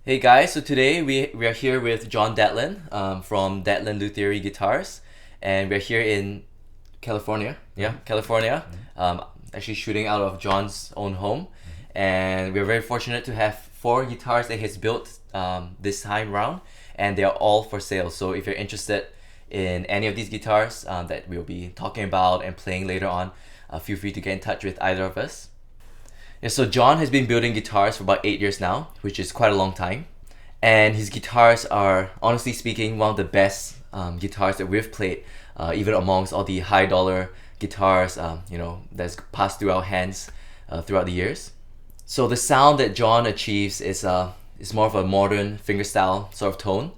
Hey guys, so today we are here with John Datlen from Datlen Luthiery Guitars, and we're here in California. Yeah, California. Actually shooting out of John's own home, and we're very fortunate to have four guitars that he's built this time round, and they are all for sale. So if you're interested in any of these guitars that we'll be talking about and playing later on, feel free to get in touch with either of us. Yeah, so John has been building guitars for about 8 years now, which is quite a long time. And his guitars are, honestly speaking, one of the best guitars that we've played, even amongst all the high dollar guitars, that's passed through our hands throughout the years. So the sound that John achieves is more of a modern fingerstyle sort of tone.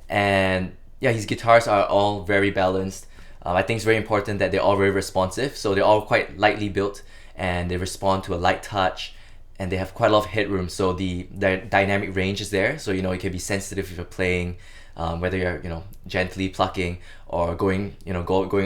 And yeah, his guitars are all very balanced. I think it's very important that they're all very responsive. So they're all quite lightly built and they respond to a light touch, and they have quite a lot of headroom, so the dynamic range is there, so you can be sensitive if you're playing, whether you're gently plucking or going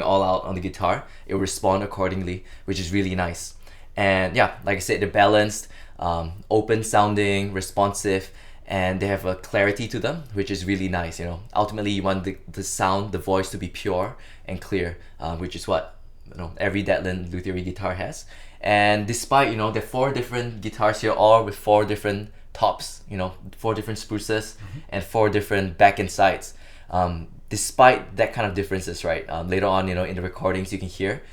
all out on the guitar. It will respond accordingly, which is really nice. And yeah, like I said, they're balanced, open sounding, responsive, and they have a clarity to them, which is really nice. Ultimately you want the sound, the voice to be pure and clear, which is what every Datlen Luthiery guitar has. And despite there are four different guitars here, all with four different tops, four different spruces, and four different back and sides. Despite that kind of differences, right? Later on, in the recordings you can hear,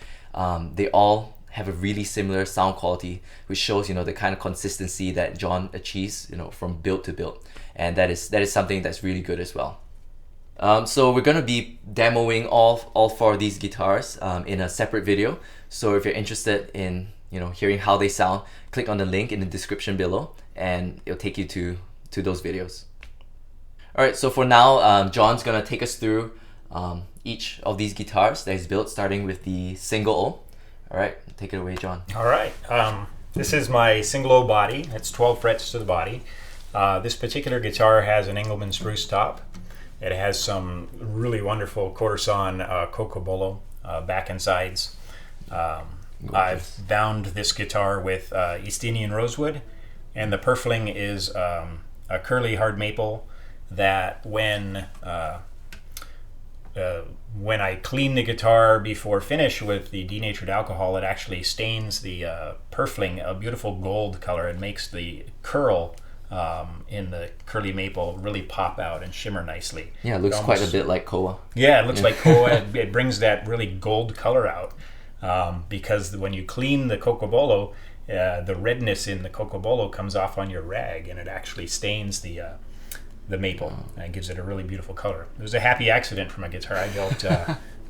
they all have a really similar sound quality, which shows the kind of consistency that John achieves, from build to build, and that is something that's really good as well. So we're gonna be demoing all four of these guitars in a separate video. So if you're interested in hearing how they sound, click on the link in the description below, and it'll take you to those videos. All right, so for now, John's gonna take us through each of these guitars that he's built, starting with the single O. All right, take it away, John. All right, this is my single O body. It's 12 frets to the body. This particular guitar has an Engelmann spruce top. It has some really wonderful quarter sawn Cocobolo back and sides. I've bound this guitar with East Indian rosewood, and the purfling is a curly hard maple that when I clean the guitar before finish with the denatured alcohol, it actually stains the purfling a beautiful gold color and makes the curl in the curly maple really pop out and shimmer nicely. Yeah, it looks quite a bit like Koa. Yeah, it looks like Koa. It brings that really gold color out because when you clean the Cocobolo, the redness in the Cocobolo comes off on your rag, and it actually stains the maple and gives it a really beautiful color. It was a happy accident from a guitar I built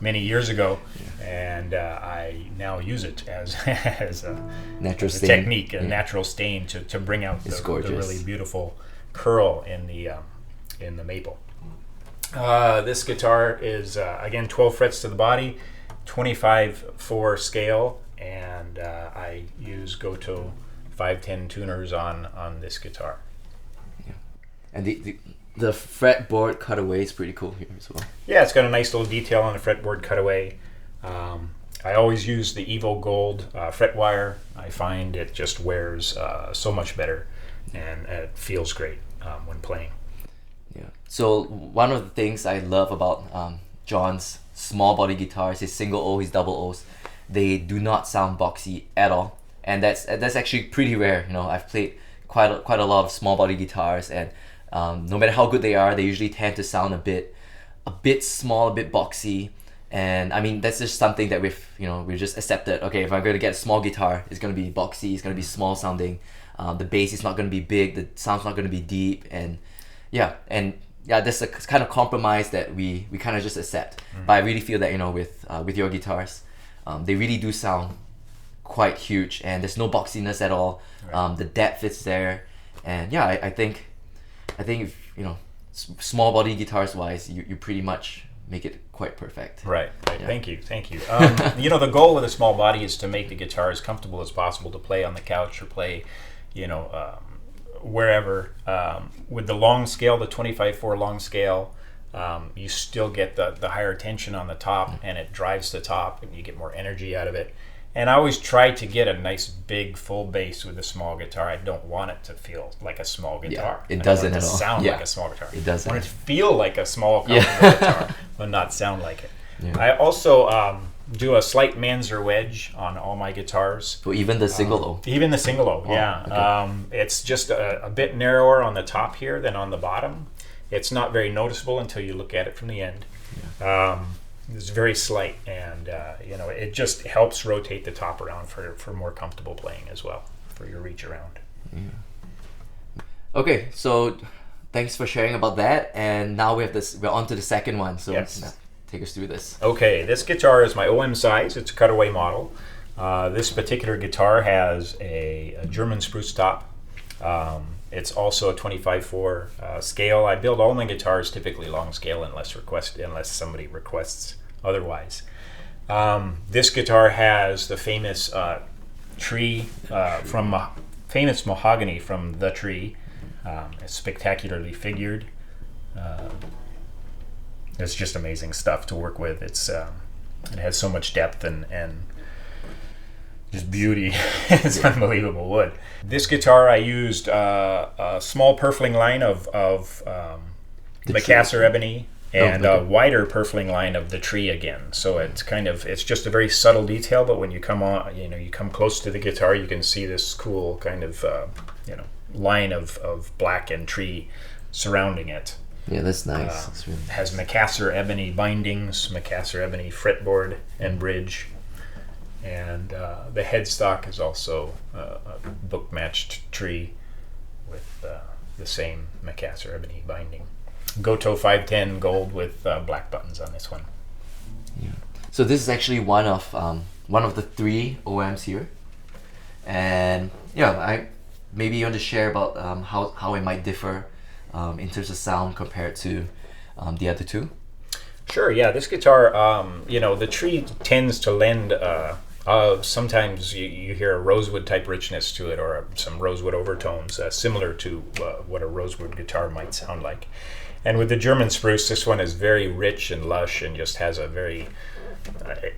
many years ago, and I now use it as a Natural as a technique, a natural stain to bring out the really beautiful curl in the maple. This guitar is again 12 frets to the body, 25/4 scale, and I use Goto 510 tuners on this guitar. Yeah. And the fretboard cutaway is pretty cool here as well. Yeah, it's got a nice little detail on the fretboard cutaway. I always use the Evo Gold fret wire. I find it just wears so much better, and it feels great when playing. Yeah. So one of the things I love about John's small body guitars, his single O, his double O's, they do not sound boxy at all, and that's actually pretty rare. I've played quite a lot of small body guitars, and no matter how good they are, they usually tend to sound a bit small, a bit boxy. And I mean, that's just something that we've just accepted. Okay, if I'm going to get a small guitar, it's going to be boxy, it's going to be small sounding. The bass is not going to be big, the sound's not going to be deep, and that's a kind of compromise that we kind of just accept. But I really feel that with your guitars, they really do sound quite huge, and there's no boxiness at all. Right. The depth is there, and yeah, I think if, small body guitars wise, you pretty much make it quite perfect. Right. Yeah. Thank you. The goal with a small body is to make the guitar as comfortable as possible to play on the couch or play, wherever. With the long scale, the 25/4 long scale, you still get the higher tension on the top, and it drives the top, and you get more energy out of it. And I always try to get a nice big full bass with a small guitar. I don't want it to feel like a small guitar. It doesn't at all. Sound like a small guitar. It doesn't. I want it to feel like a small guitar, but not sound like it. Yeah. I also do a slight Manzer wedge on all my guitars. So even the single O? Even the single O, yeah. Okay. It's just a bit narrower on the top here than on the bottom. It's not very noticeable until you look at it from the end. Yeah. It's very slight, and it just helps rotate the top around for more comfortable playing as well, for your reach around. Yeah. Okay, so thanks for sharing about that, and now we're on to the second one, so yes. Take us through this. Okay, this guitar is my OM size. It's a cutaway model. This particular guitar has a German spruce top. It's also a 25/4 scale. I build all my guitars typically long scale unless somebody requests otherwise. This guitar has the famous tree famous mahogany from the tree. It's spectacularly figured. It's just amazing stuff to work with. It has so much depth and just beauty. It's unbelievable wood. This guitar I used a small purfling line of Macassar ebony and a wider purfling line of the tree again. So it's just a very subtle detail, but when you come on, you come close to the guitar, you can see this cool kind of line of black and tree surrounding it. Yeah, that's nice. That's really nice. Has Macassar ebony bindings, Macassar ebony fretboard and bridge. And the headstock is also a book-matched tree with the same Macassar ebony binding. Goto 510 gold with black buttons on this one. Yeah. So this is actually one of the 3 OMs here, and maybe you want to share about how it might differ in terms of sound compared to the other 2. Sure. Yeah, this guitar, the tree tends to lend. Sometimes you hear a rosewood type richness to it, or some rosewood overtones, similar to what a rosewood guitar might sound like. And with the German spruce, this one is very rich and lush and just has a very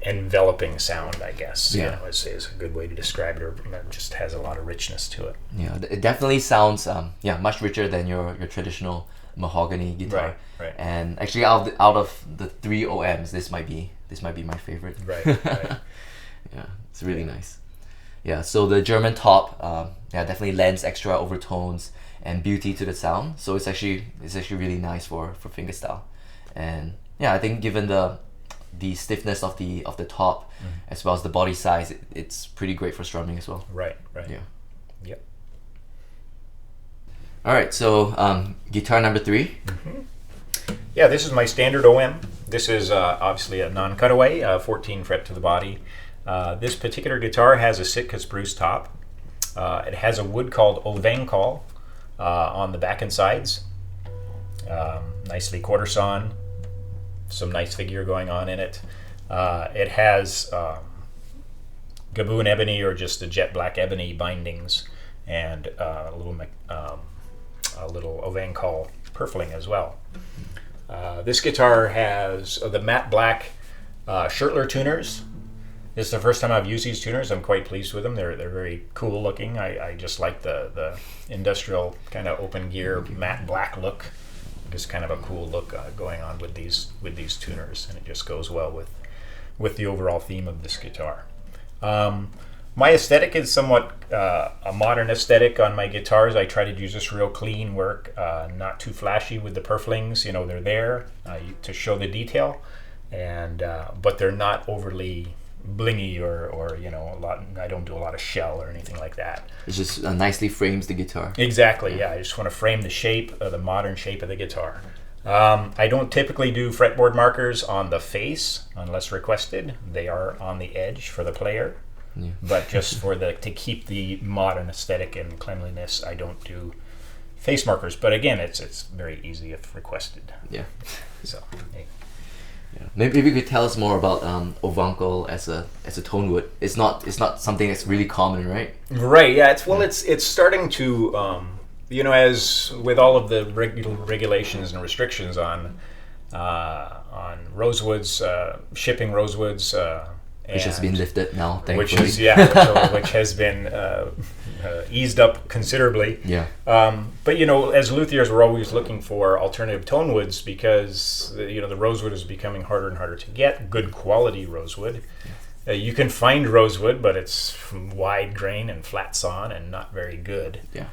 enveloping sound, I guess. Yeah. Is a good way to describe it, or it just has a lot of richness to it. Yeah, it definitely sounds much richer than your traditional mahogany guitar. Right. And actually, out of the 3 OMs, this might be my favorite. Right. Yeah, it's really nice. Yeah, so the German top, definitely lends extra overtones and beauty to the sound. So it's actually really nice for fingerstyle. And I think given the stiffness of the top, as well as the body size, it's pretty great for strumming as well. Right. Yeah. Yep. All right, so guitar number 3. Mm-hmm. Yeah, this is my standard OM. This is obviously a non-cutaway, 14 fret to the body. This particular guitar has a Sitka spruce top. It has a wood called Ovangkol on the back and sides. Nicely quarter sawn. Some nice figure going on in it. It has gaboon ebony or just the jet black ebony bindings, and a little Ovangkol purfling as well. This guitar has the matte black Schertler tuners. This is the first time I've used these tuners. I'm quite pleased with them. They're very cool looking. I just like the industrial kind of open gear matte black look. Just kind of a cool look going on with these tuners, and it just goes well with the overall theme of this guitar. My aesthetic is somewhat a modern aesthetic on my guitars. I try to do just real clean work, not too flashy with the purflings. They're there to show the detail, and but they're not overly blingy or a lot. I don't do a lot of shell or anything like that. It just nicely frames the guitar. Exactly. Yeah, I just want to frame the shape, the modern shape of the guitar. I don't typically do fretboard markers on the face unless requested. They are on the edge for the player. Yeah. But just to keep the modern aesthetic and cleanliness, I don't do face markers. But again, it's very easy if requested. Yeah. So. Hey. Yeah. Maybe you could tell us more about Ovangkol as a tone wood. It's not something that's really common, right? Right. Yeah. It's starting to as with all of the regulations and restrictions on rosewoods, shipping rosewoods, Which has been lifted now, thankfully. Which has been eased up considerably. Yeah. But as luthiers, we're always looking for alternative tone woods because the rosewood is becoming harder and harder to get. Good quality rosewood. You can find rosewood, but it's wide grain and flat sawn and not very good. Yeah.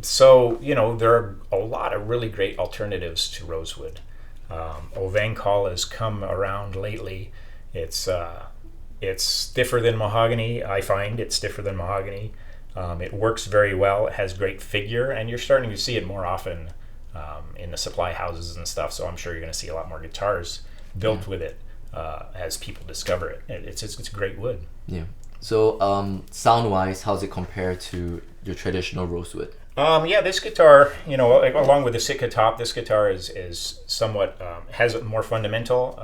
So there are a lot of really great alternatives to rosewood. Ovangkol has come around lately. It's stiffer than mahogany. I find it's stiffer than mahogany. It works very well. It has great figure, and you're starting to see it more often in the supply houses and stuff. So I'm sure you're going to see a lot more guitars built with it as people discover it. It's great wood. Yeah. So sound-wise, how's it compared to your traditional rosewood? This guitar, along with the Sitka top, this guitar is somewhat has a more fundamental.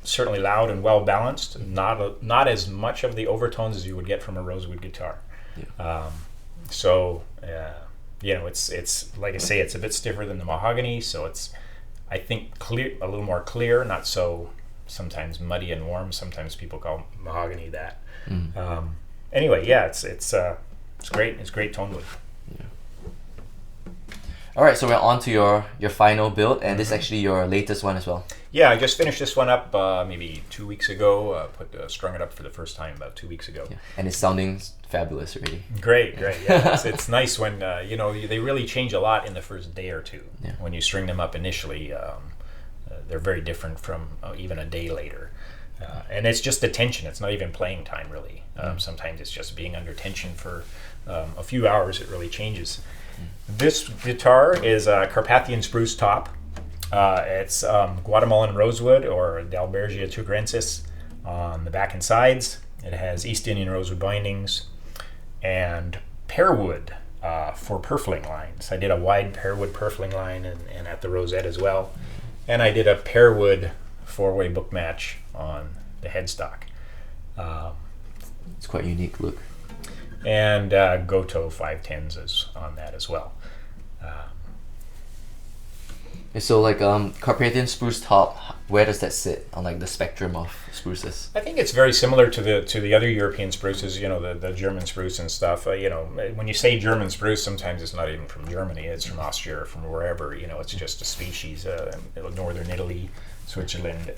Certainly loud and well balanced. Not as much of the overtones as you would get from a rosewood guitar. Yeah. It's like I say, it's a bit stiffer than the mahogany, so it's I think clear, a little more clear, not so sometimes muddy and warm. Sometimes people call mahogany that. Anyway, it's great. It's great tone wood. All right, so we're on to your final build, and this is actually your latest one as well. Yeah, I just finished this one up maybe 2 weeks ago. Strung it up for the first time about 2 weeks ago. Yeah. And it's sounding fabulous already. Great. Yeah, it's nice when they really change a lot in the first day or two. Yeah. When you string them up initially, they're very different from even a day later. And it's just the tension. It's not even playing time really. Sometimes it's just being under tension for a few hours. It really changes. This guitar is a Carpathian spruce top. It's Guatemalan rosewood or Dalbergia tucarensis on the back and sides. It has East Indian rosewood bindings and pearwood for purfling lines. I did a wide pearwood purfling line and at the rosette as well. And I did a pearwood four-way book match on the headstock. It's quite a unique look. And Goto 510s is on that as well. So Carpathian spruce top, where does that sit on the spectrum of spruces? I think it's very similar to the other European spruces, the German spruce and stuff. When you say German spruce, sometimes it's not even from Germany, it's from Austria or from wherever. It's just a species, northern Italy, Switzerland,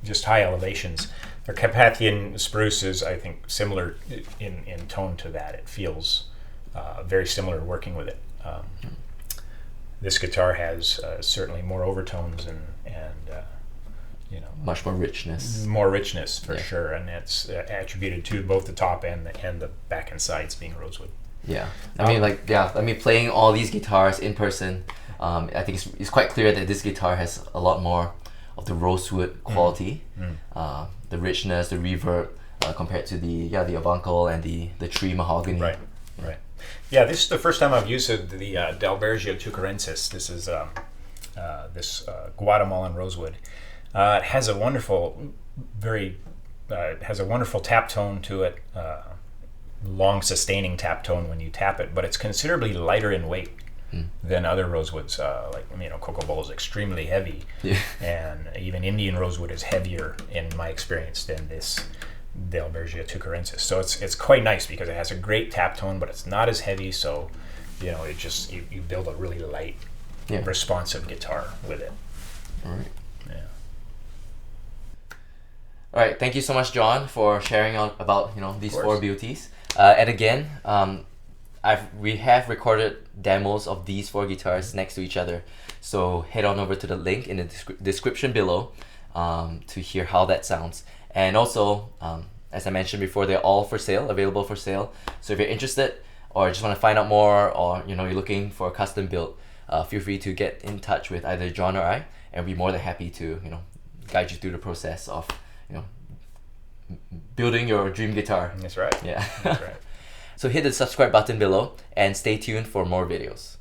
just high elevations. The Carpathian spruce is, I think, similar in tone to that. It feels very similar working with it. This guitar has certainly more overtones and much more richness. More richness for sure, and it's attributed to both the top and the back and sides being rosewood. Yeah, I mean, playing all these guitars in person, I think it's quite clear that this guitar has a lot more of the rosewood quality, the richness, the reverb, compared to the Ovangkol and the tree mahogany. Right. Yeah, this is the first time I've used the Dalbergia tucarensis. This is this Guatemalan rosewood. It has a wonderful, tap tone to it. Long sustaining tap tone when you tap it, but it's considerably lighter in weight than other rosewoods. Cocobolo is extremely heavy, and even Indian rosewood is heavier in my experience than this Dalbergia tucarensis. So it's quite nice because it has a great tap tone, but it's not as heavy. So it just you build a really light, responsive guitar with it. All right. Yeah. All right. Thank you so much, John, for sharing about these four beauties. And again, we have recorded demos of these four guitars next to each other. So head on over to the link in the description below to hear how that sounds. And also, as I mentioned before, they're all available for sale. So if you're interested or just want to find out more, or you're looking for a custom build, feel free to get in touch with either John or I, and we'll be more than happy to guide you through the process of building your dream guitar. That's right. Yeah. That's right. So hit the subscribe button below and stay tuned for more videos.